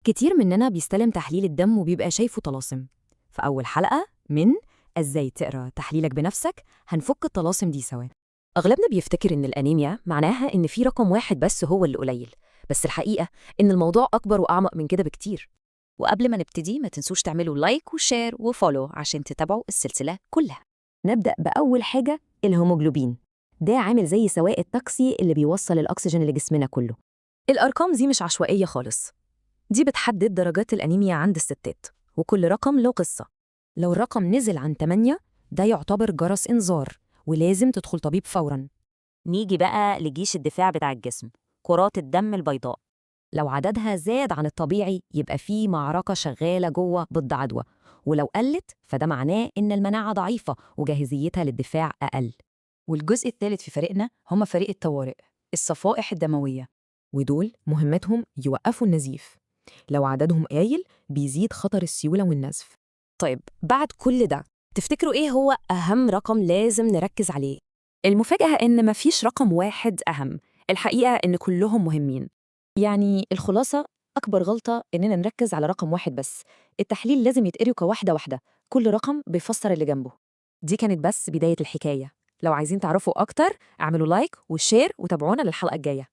كتير مننا بيستلم تحليل الدم وبيبقى شايفه طلاسم. في أول حلقة من إزاي تقرأ تحليلك بنفسك هنفك الطلاسم دي سوا. أغلبنا بيفتكر إن الأنيميا معناها إن في رقم واحد بس هو اللي قليل، بس الحقيقة إن الموضوع أكبر وأعمق من كده بكتير. وقبل ما نبتدي ما تنسوش تعملوا لايك وشير وفولو عشان تتابعوا السلسلة كلها. نبدأ بأول حاجة، الهيموجلوبين. ده عامل زي سواق التاكسي اللي بيوصل الأكسجين لجسمنا كله. الأرقام دي مش عشوائية خالص، دي بتحدد درجات الأنيميا عند الستات، وكل رقم له قصة. لو الرقم نزل عن 8 ده يعتبر جرس إنذار ولازم تدخل طبيب فوراً. نيجي بقى لجيش الدفاع بتاع الجسم، كرات الدم البيضاء. لو عددها زاد عن الطبيعي يبقى في معركة شغالة جوه ضد عدوى، ولو قلت فده معناه إن المناعة ضعيفة وجاهزيتها للدفاع أقل. والجزء الثالث في فريقنا هم فريق الطوارئ، الصفائح الدموية. ودول مهمتهم يوقفوا النزيف. لو عددهم قليل بيزيد خطر السيولة والنزف. طيب بعد كل ده تفتكروا إيه هو أهم رقم لازم نركز عليه؟ المفاجأة إن مفيش رقم واحد أهم، الحقيقة إن كلهم مهمين. يعني الخلاصة، أكبر غلطة إننا نركز على رقم واحد بس. التحليل لازم يتقري كواحدة واحدة، كل رقم بيفسر اللي جنبه. دي كانت بس بداية الحكاية. لو عايزين تعرفوا أكتر اعملوا لايك وشير وتابعونا للحلقة الجاية.